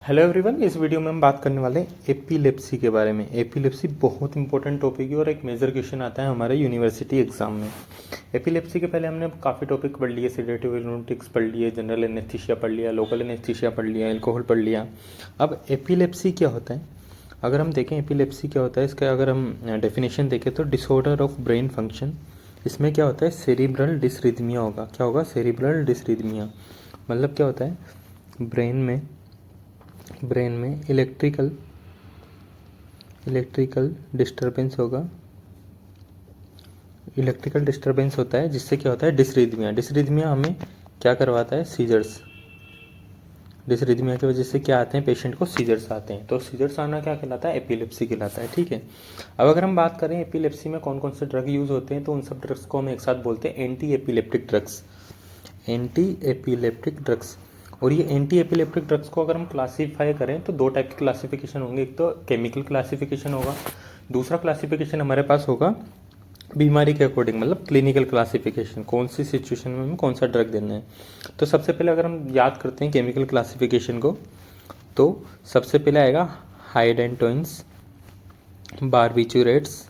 Hello everyone, इस video में हम बात करने वाले हैं एपिलेप्सी के बारे में। एपिलेप्सी बहुत इंपॉर्टेंट टॉपिक है और एक मेजर क्वेश्चन आता है हमारे यूनिवर्सिटी एग्जाम में। एपिलेप्सी के पहले हमने काफ़ी टॉपिक पढ़ लिए, सेडेटिव हिप्नोटिक्स पढ़ लिए, जनरल एनेस्थीसिया पढ़ लिया, लोकल एनेस्थीसिया पढ़ लिया, एल्कोहल पढ़ लिया। अब एपिलेप्सी क्या होता है, अगर हम देखें एपिलेप्सी क्या होता है, इसका अगर हम डेफिनेशन देखें तो डिसऑर्डर ऑफ ब्रेन फंक्शन। इसमें क्या होता है, सेरिब्रल डिसरिथमिया होगा। क्या होगा, सेरिब्रल डिसरिथमिया। मतलब क्या होता है, ब्रेन में इलेक्ट्रिकल डिस्टरबेंस होगा। इलेक्ट्रिकल डिस्टरबेंस होता है जिससे क्या होता है, डिसरिथमिया। डिसरिथमिया हमें क्या करवाता है, सीजर्स। डिसरिथमिया की वजह से क्या आते हैं, पेशेंट को सीजर्स आते हैं। तो सीजर्स आना क्या कहलाता है, एपिलेप्सी कहलाता है। ठीक है, अब अगर हम बात करें एपिलेप्सी में कौन कौन से ड्रग यूज़ होते हैं, तो उन सब ड्रग्स को हम एक साथ बोलते हैं anti epileptic drugs. Anti epileptic drugs. और ये एंटी एपिलेप्टिक ड्रग्स को अगर हम क्लासीफाई करें तो दो टाइप की क्लासिफिकेशन होंगे। एक तो केमिकल क्लासिफिकेशन होगा, दूसरा क्लासिफिकेशन हमारे पास होगा बीमारी के अकॉर्डिंग, मतलब क्लिनिकल क्लासिफिकेशन, कौन सी सिचुएशन में हमें कौन सा ड्रग देना है। तो सबसे पहले अगर हम याद करते हैं केमिकल क्लासिफिकेशन को, तो सबसे पहले आएगा hydantoins, barbiturates,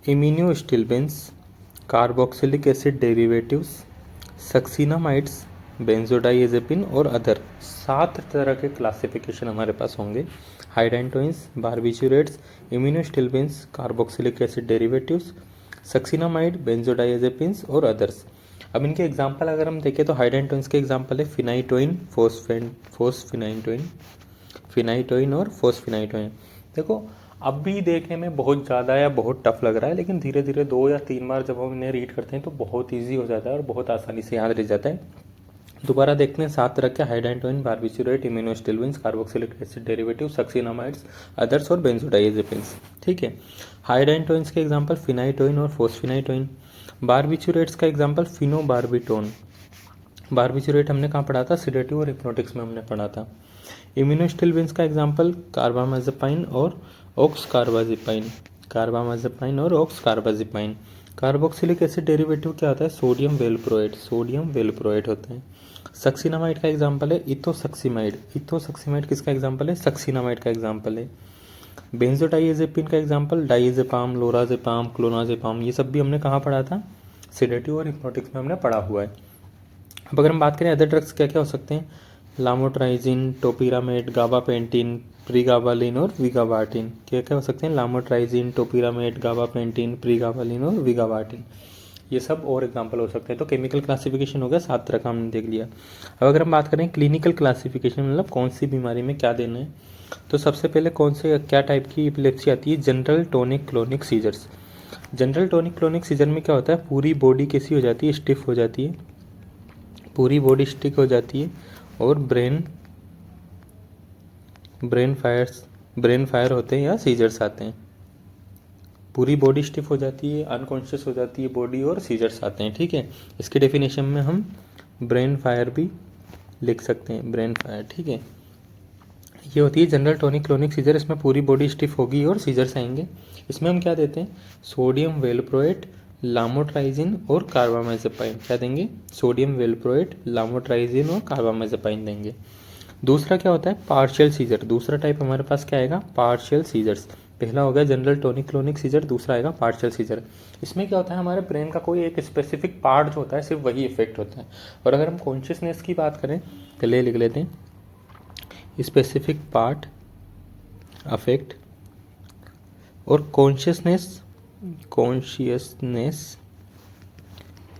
immunostimulants, carboxylic acid derivatives, succinimides, benzodiazepine और अदर। 7 तरह के क्लासिफिकेशन हमारे पास होंगे। Hydantoins, barbiturates, immunostimulants, carboxylic acid derivatives, succinimide, benzodiazepines और अदर्स। अब इनके एग्जांपल अगर हम देखें तो हाइडेंटोइंस के एग्जांपल है फिनाइटोइन, फिनाइटोइन और फोस्फिनाइटोइन। देखो अभी देखने में बहुत ज़्यादा या बहुत टफ लग रहा है, लेकिन धीरे धीरे 2 या 3 बार जब हम इन्हें रीड करते हैं तो बहुत ईजी हो जाता है और बहुत आसानी से याद रह जाता है। दोबारा देखते हैं, 7 तरह के hydantoin, barbiturate, immunostimulants, carboxylic acid derivative, succinimides, others और बेंजोडाइएजेपिन्स। ठीक है, हाइडेंटोइंस के एग्जांपल फिनाइटोइन और फोस्फिनाइटोइन। बारबिचुरेट्स का एग्जांपल फिनोबार्बिटोन। बारबिचुरेट हमने कहाँ पढ़ा था, सिडेटिव और हिप्नोटिक्स में हमने पढ़ा था। इम्यूनोस्टिमुलेंट्स का एग्जांपल कार्बामाजेपाइन और ऑक्सकार्बाजिपाइन। कार्बोक्सिलिक एसिड डेरिवेटिव क्या होता है, सोडियम वेलप्रोएट होता है। सक्सीनामाइड का एग्जांपल है इथोसक्सीमाइड किसका एग्जांपल है, सक्सीनामाइड का एग्जांपल है। बेंजोडाइएजेपिन का एग्जांपल डाइजेपाम, लोराजेपाम, क्लोनाजेपाम। ये सब भी हमने कहाँ पढ़ा था, सिडेटिव और हिप्नोटिक्स में हमने पढ़ा हुआ है। अब अगर हम बात करें अदर ड्रग्स क्या क्या हो सकते हैं, लामोट्राइजिन, टोपिरामेट, गाबापेंटिन, प्रीगाबालिन और विगाबार्टिन। क्या क्या हो सकते हैं, लामोट्राइजिन, टोपिरामेट, गाबापेंटिन, प्रीगाबालिन और विगाबार्टिन। ये सब और एग्जांपल हो सकते हैं। तो केमिकल क्लासिफिकेशन हो गया, 7 तरह का हमने देख लिया। अब अगर हम बात करें क्लिनिकल क्लासिफिकेशन, मतलब कौन सी बीमारी में क्या देना है, तो सबसे पहले कौन से क्या टाइप की एपिलेप्सी आती है, general tonic clonic seizures. General tonic clonic seizure में क्या होता है, पूरी बॉडी कैसी हो जाती है, स्टिफ हो जाती है, पूरी बॉडी स्टिक हो जाती है और ब्रेन फायर होते हैं या सीजर्स आते हैं। पूरी बॉडी स्टिफ हो जाती है, अनकॉन्शियस हो जाती है बॉडी और सीजर्स आते हैं। ठीक है, इसके डेफिनेशन में हम ब्रेन फायर भी लिख सकते हैं, ब्रेन फायर। ठीक है, ये होती है जनरल टोनिक क्लोनिक सीजर। इसमें पूरी बॉडी स्टिफ होगी और सीजर्स आएंगे। इसमें हम क्या देते हैं, सोडियम वेलप्रोएट, लामोट्राइजिन और कार्बामाजेपाइन। क्या देंगे, सोडियम वेलप्रोएट, लामोट्राइजिन और कार्बामाजेपाइन देंगे। दूसरा क्या होता है, पार्शियल सीजर। दूसरा टाइप हमारे पास क्या आएगा, पार्शियल सीजर्स। पहला हो गया जनरल टोनिक क्लोनिक सीजर, दूसरा आएगा पार्शियल सीजर। इसमें क्या होता है, हमारे ब्रेन का कोई एक स्पेसिफिक पार्ट जो होता है सिर्फ वही इफेक्ट होता है। और अगर हम कॉन्शियसनेस की बात करें, पहले लिख लेते हैं, स्पेसिफिक पार्ट अफेक्ट और कॉन्शियसनेस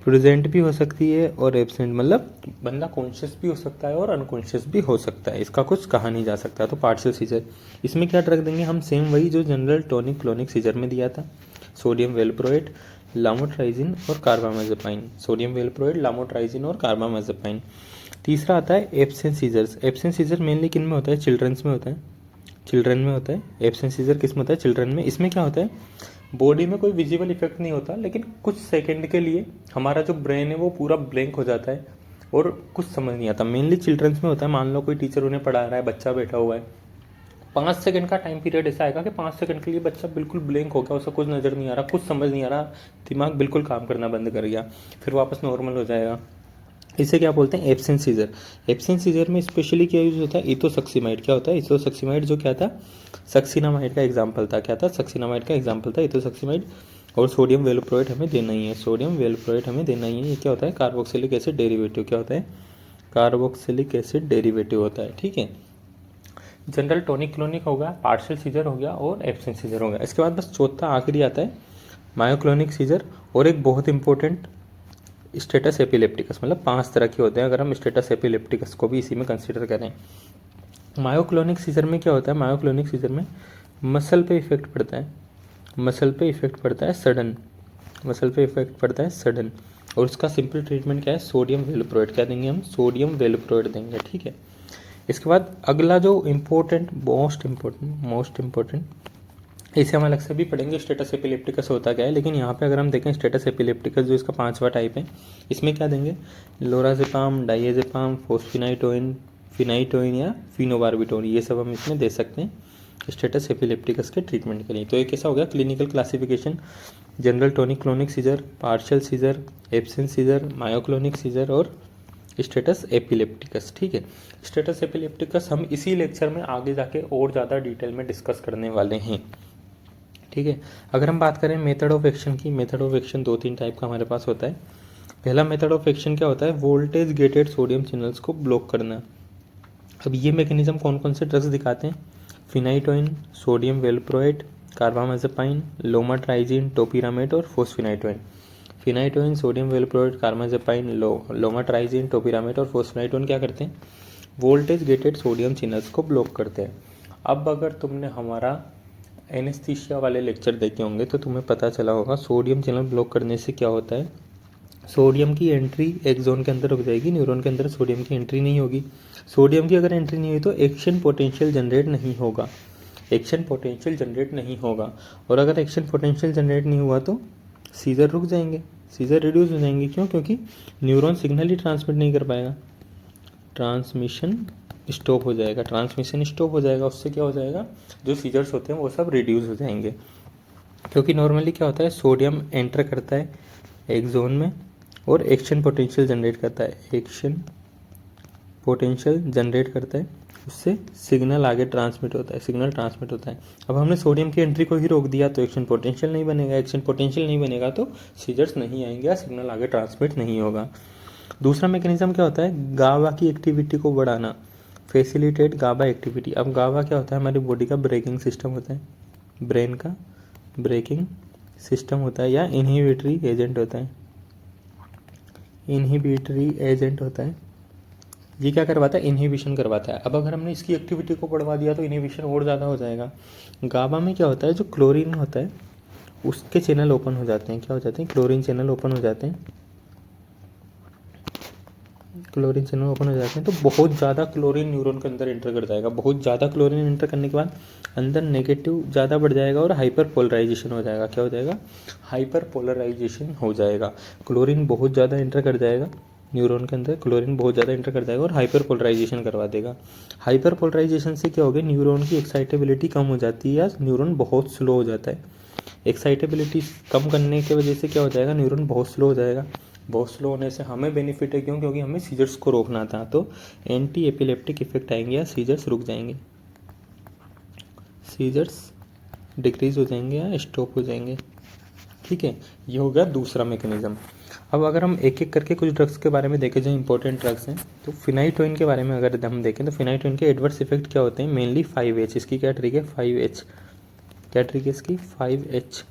प्रेजेंट भी हो सकती है और एब्सेंट, मतलब बंदा कॉन्शियस भी हो सकता है और अनकॉन्शियस भी हो सकता है, इसका कुछ कहा नहीं जा सकता। तो पार्शियल सीजर, इसमें क्या ड्रग देंगे हम, सेम वही जो जनरल टोनिक क्लोनिक सीजर में दिया था, सोडियम वेलप्रोएट, लामोट्राइजिन और कार्बामाजेपाइन। तीसरा आता है absent seizures. Absent seizure mainly किन में होता है, चिल्ड्रंस में होता है। एब्सेंट सीजर किस में होता है, चिल्ड्रन में। इसमें क्या होता है, बॉडी में कोई विजिबल इफेक्ट नहीं होता, लेकिन कुछ सेकंड के लिए हमारा जो ब्रेन है वो पूरा ब्लैंक हो जाता है और कुछ समझ नहीं आता। मेनली चिल्ड्रंस में होता है। मान लो कोई टीचर उन्हें पढ़ा रहा है, बच्चा बैठा हुआ है, 5 सेकंड का टाइम पीरियड ऐसा आएगा कि 5 सेकंड के लिए बच्चा बिल्कुल ब्लैंक हो गया, उसे कुछ नज़र नहीं आ रहा, कुछ समझ नहीं आ रहा, दिमाग बिल्कुल काम करना बंद कर गया, फिर वापस नॉर्मल हो जाएगा। इसे क्या बोलते हैं, एब्सेंट सीजर। एब्सेंट सीजर में स्पेशली क्या यूज होता है, इथोसक्सीमाइड। क्या होता है, इथोसक्सीमाइड, जो क्या था, सक्सीनामाइड का एग्जाम्पल था। क्या था, सक्सीनामाइड का एग्जाम्पल था इथोसक्सीमाइड। और सोडियम वेलोप्रोएट हमें देना ही है, सोडियम वेलोप्रोएट हमें देना ही है। ये क्या होता है, कार्बोक्सिलिक एसिड डेरिवेटिव। क्या होता है, कार्बोक्सिलिक एसिड डेरिवेटिव होता है। ठीक है, जनरल टोनिक क्लोनिक हो गया, पार्शियल सीजर हो गया और एब्सेंट सीजर हो गया। इसके बाद बस चौथा आखिरी आता है मायोक्लोनिक सीजर, और एक बहुत इंपॉर्टेंट स्टेटस एपिलेप्टिकस। मतलब 5 तरह के होते हैं, अगर हम स्टेटस एपिलेप्टिकस को भी इसी में कंसिडर करें। मायोक्लोनिक सीजर में क्या होता है, मायोक्लोनिक सीजर में मसल पे इफेक्ट पड़ता है, मसल पे इफेक्ट पड़ता है सडन, मसल पे इफेक्ट पड़ता है सडन। और उसका सिंपल ट्रीटमेंट क्या है, सोडियम वेलोप्रोएट। क्या देंगे हम, सोडियम वेलोप्रोएट देंगे। ठीक है, इसके बाद अगला जो इम्पोर्टेंट, मोस्ट इम्पोर्टेंट, इसे हम अलग से भी पढ़ेंगे, स्टेटस एपिलेप्टिकस होता क्या है। लेकिन यहाँ पे अगर हम देखें स्टेटस एपिलेप्टिकस जो इसका 5वां टाइप है, इसमें क्या देंगे, लोराज़ेपाम, डाइएज़ेपाम, फोस्फिनाइटोइन, फिनाइटोइन या फिनोबार्बिटोन, ये सब हम इसमें दे सकते हैं स्टेटस एपिलेप्टिकस के ट्रीटमेंट के लिए। तो ये कैसा हो गया, clinical classification, general tonic clonic seizure, partial seizure, absent seizure, myoclonic seizure और स्टेटस एपिलेप्टिकस। ठीक है, स्टेटस एपिलेप्टिकस हम इसी लेक्चर में आगे जाके और ज़्यादा डिटेल में डिस्कस करने वाले हैं। ठीक है, अगर हम बात करें मेथड ऑफ एक्शन की, मेथड ऑफ एक्शन 2-3 टाइप का हमारे पास होता है। पहला मेथड ऑफ एक्शन क्या होता है, वोल्टेज गेटेड सोडियम चैनल्स को ब्लॉक करना। अब ये मैकेनिज्म कौन कौन से ड्रग्स दिखाते हैं, फिनाइटोइन, सोडियम वेलप्रोएट, कार्बामाजेपाइन, लोमाट्राइजिन, टोपिरामेट और फोस्फिनाइटोइन। फिनाइटोइन, सोडियम वेलप्रोएट, कार्बामाजेपाइन, लोमाट्राइजिन, टोपिरामेट और फोस्फिनाइटोइन क्या करते हैं, वोल्टेज गेटेड सोडियम चैनल्स को ब्लॉक करते हैं। अब अगर तुमने हमारा एनेस्थीसिया वाले लेक्चर देखे होंगे तो तुम्हें पता चला होगा सोडियम चैनल ब्लॉक करने से क्या होता है, सोडियम की एंट्री एक्सोन के अंदर रुक जाएगी, न्यूरॉन के अंदर सोडियम की एंट्री नहीं होगी। सोडियम की अगर एंट्री नहीं हुई तो एक्शन पोटेंशियल जनरेट नहीं होगा, एक्शन पोटेंशियल जनरेट नहीं होगा। और अगर एक्शन पोटेंशियल जनरेट नहीं हुआ तो सीजर रुक जाएंगे, सीजर रिड्यूस हो जाएंगे। क्यों, क्योंकि न्यूरॉन सिग्नल ही ट्रांसमिट नहीं कर पाएगा, ट्रांसमिशन स्टॉप हो जाएगा, ट्रांसमिशन स्टॉप हो जाएगा। उससे क्या हो जाएगा, जो सीजर्स होते हैं वो सब रिड्यूस हो जाएंगे। क्योंकि नॉर्मली क्या होता है, सोडियम एंटर करता है एक जोन में और एक्शन पोटेंशियल जनरेट करता है, एक्शन पोटेंशियल जनरेट करता है, उससे सिग्नल आगे ट्रांसमिट होता है, सिग्नल ट्रांसमिट होता है। अब हमने सोडियम की एंट्री को ही रोक दिया तो एक्शन पोटेंशियल नहीं बनेगा, एक्शन पोटेंशियल नहीं बनेगा तो सीजर्स नहीं आएंगे या सिग्नल आगे ट्रांसमिट नहीं होगा। दूसरा मैकेनिज्म क्या होता है, गाबा की एक्टिविटी को बढ़ाना, फैसिलिटेट गाबा एक्टिविटी। अब गाबा क्या होता है, हमारी बॉडी का ब्रेकिंग सिस्टम होता है, ब्रेन का ब्रेकिंग सिस्टम होता है या इनहिबिटरी एजेंट होता है, इनहिबिटरी एजेंट होता है। ये क्या करवाता है, इनहिबिशन करवाता है। अब अगर हमने इसकी एक्टिविटी को बढ़वा दिया तो इनहिबिशन और ज़्यादा हो जाएगा। गाबा में क्या होता है, जो क्लोरीन होता है उसके चैनल ओपन हो जाते हैं, क्या हो जाते हैं, क्लोरीन चैनल ओपन हो जाते हैं, क्लोरीन चैनल ओपन हो जाते हैं। तो बहुत ज़्यादा क्लोरीन न्यूरॉन के अंदर एंटर कर जाएगा, बहुत ज़्यादा क्लोरीन एंटर करने के बाद अंदर नेगेटिव ज़्यादा बढ़ जाएगा और हाइपर पोलराइजेशन हो जाएगा। क्या हो जाएगा, हाइपर पोलराइजेशन हो जाएगा। क्लोरीन बहुत ज़्यादा एंटर कर जाएगा न्यूरॉन के अंदर, क्लोरीन बहुत ज़्यादा एंटर कर जाएगा और हाइपर पोलराइजेशन करवा देगा। हाइपर पोलराइजेशन से क्या होगा, न्यूरॉन की एक्साइटेबिलिटी कम हो जाती है या न्यूरॉन बहुत स्लो हो जाता है। एक्साइटेबिलिटी कम करने की वजह से क्या हो जाएगा, न्यूरॉन बहुत स्लो हो जाएगा। बहुत स्लो होने से हमें बेनिफिट है, क्यों, क्योंकि हमें सीजर्स को रोकना था, तो एंटी एपिलेप्टिक इफेक्ट आएंगे या सीजर्स रुक जाएंगे, सीजर्स डिक्रीज हो जाएंगे या स्टॉप हो जाएंगे। ठीक है, ये हो गया दूसरा मैकेनिज्म। अब अगर हम एक एक करके कुछ ड्रग्स के बारे में देखें जो इंपॉर्टेंट ड्रग्स हैं, तो फिनाइटोइन के बारे में अगर हम देखें तो फिनाइटोइन के एडवर्स इफेक्ट क्या होते हैं, मेनली 5H। इसकी क्या ट्रिक है, 5H। क्या ट्रिक है इसकी, 5H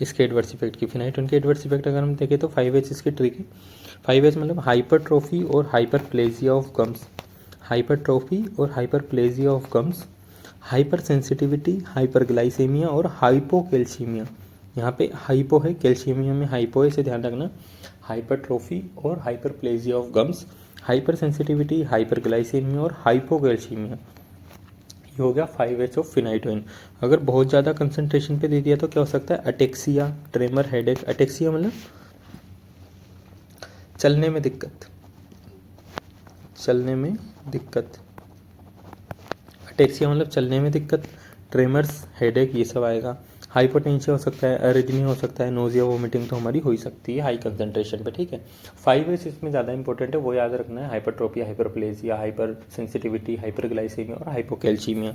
इसके एडवर्स इफेक्ट की। फिनाइटोइन के एडवर्स इफेक्ट अगर हम देखें तो 5H इसकी ट्रिक है। 5H मतलब हाइपरट्रोफी और हाइपरप्लेजिया ऑफ गम्स, हाइपरट्रोफी और hyperplasia of gums, hyper sensitivity, hyperglycaemia और हाइपोकैल्सीमिया। यहाँ पे हाइपो है, कैल्शियमिया में हाइपो है, इसे ध्यान रखना। हाइपरट्रोफी और hyperplasia of gums, hyper sensitivity, hyperglycaemia और हाइपोकैल्सीमिया। ये हो गया 5H ऑफ फिनाइटोइन। अगर बहुत ज़्यादा कंसंट्रेशन पे दे दिया तो क्या हो सकता है, अटेक्सिया, ट्रेमर, हेडेक। अटेक्सिया मतलब चलने में दिक्कत, चलने में दिक्कत, अटेक्सिया मतलब चलने में दिक्कत, ट्रेमर्स, हेडेक, ये सब आएगा। हाइपोटेंशिया हो सकता है, अरिथमिया हो सकता है, नोजिया वोमिटिंग तो हमारी हो ही सकती है हाई कंसंट्रेशन पे, ठीक है। 5 इसमें ज़्यादा इंपॉर्टेंट है, वो याद रखना है, हाइपरट्रोपिया, हाइपरप्लेजिया, हाइपर सेंसिटिविटी, हाइपरग्लाइसीमिया और हाइपोकैल्सीमिया।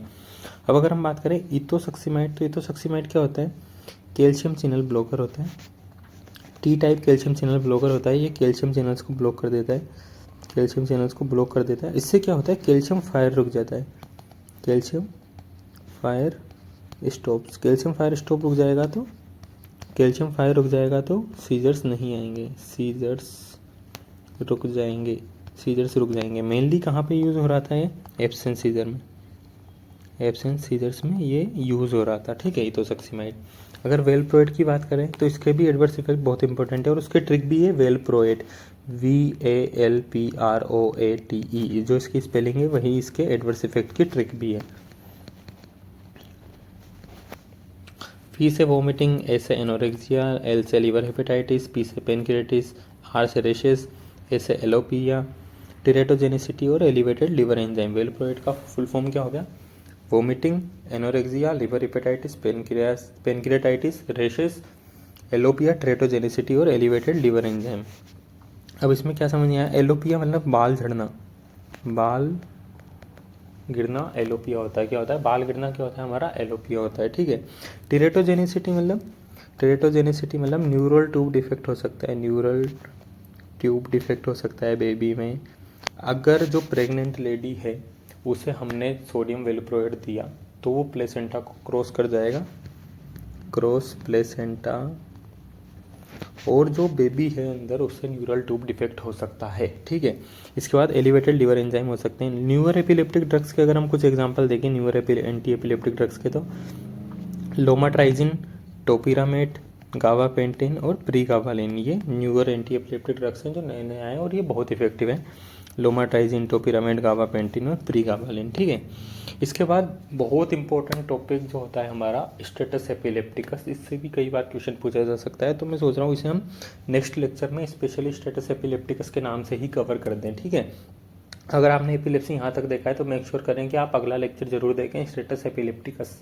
अब अगर हम बात करें इथोसक्सीमाइड, तो इथोसक्सीमाइड क्या होता है, कैल्शियम चैनल ब्लॉकर होता है, T type calcium channel blocker होता है। ये कैल्शियम चैनल्स को ब्लॉक कर देता है, कैल्शियम चैनल्स को ब्लॉक कर देता है। इससे क्या होता है, कैल्शियम फायर रुक जाता है, calcium fire stops, calcium fire stop रुक जाएगा तो कैल्शियम फायर रुक जाएगा तो सीजर्स नहीं आएंगे, सीजर्स रुक जाएंगे, सीजर्स रुक जाएंगे। मेनली कहाँ पे यूज़ हो रहा था ये, एब्सेंस सीजर में, एब्सेंस सीजर्स में ये यूज़ हो रहा था, ठीक है। इथोसक्सीमाइड। अगर वेलप्रोएट की बात करें तो इसके भी एडवर्स इफेक्ट बहुत इंपॉर्टेंट है और उसके ट्रिक भी है वेलप्रोएट, VALPROATE, जो इसकी स्पेलिंग है वही इसके एडवर्स इफेक्ट की ट्रिक भी है। पी से वोमिटिंग, ए से एनोरेक्सिया, एल से लीवर हेपेटाइटिस, पी से पेनक्रियाटिस, आर से रेशेस, ए से एलोपिया, टेरेटोजेनिसिटी और एलिवेटेड लिवर एंजाइम। वेलप्रोएट का फुल फॉर्म क्या हो गया, vomiting, anorexia, liver hepatitis, pancreatitis, rashes, alopecia, teratogenicity और एलिवेटेड लिवर एंजाइम। अब इसमें क्या समझ नहीं आया, एलोपिया मतलब बाल झड़ना, बाल गिरना एलोपिया होता है। क्या होता है, बाल गिरना क्या होता है हमारा, एलोपिया होता है, ठीक है। टेरेटोजेनिसिटी मतलब न्यूरल ट्यूब डिफेक्ट हो सकता है, न्यूरल ट्यूब डिफेक्ट हो सकता है बेबी में। अगर जो प्रेग्नेंट लेडी है उसे हमने सोडियम वेलप्रोएट दिया तो वो प्लेसेंटा को क्रॉस कर जाएगा, क्रॉस प्लेसेंटा, और जो बेबी है अंदर उससे न्यूरल ट्यूब डिफेक्ट हो सकता है, ठीक है। इसके बाद एलिवेटेड लिवर एंजाइम हो सकते हैं। न्यूअर एपिलेप्टिक ड्रग्स के अगर हम कुछ एग्जांपल देखें, न्यूअर एंटी एपिलेप्टिक ड्रग्स के, तो लोमाट्राइजिन, टोपिरामेट, गावापेंटिन और प्रीगावालिन, ये न्यूअर एंटी एपिलेप्टिक ड्रग्स हैं जो नए नए आए और ये बहुत इफेक्टिव हैं। लोमाट्राइजिन, टोपिरामेट, गावापेंटिन और प्रीगावालिन, ठीक है। इसके बाद बहुत इंपॉर्टेंट टॉपिक जो होता है हमारा स्टेटस एपिलेप्टिकस, इससे भी कई बार क्वेश्चन पूछा जा सकता है, तो मैं सोच रहा हूँ इसे हम नेक्स्ट लेक्चर में स्पेशली स्टेटस एपिलेप्टिकस के नाम से ही कवर कर दें, ठीक है। अगर आपने एपिलेप्सी यहाँ तक देखा है तो मेक श्योर करें कि आप अगला लेक्चर जरूर देखें स्टेटस एपिलेप्टिकस।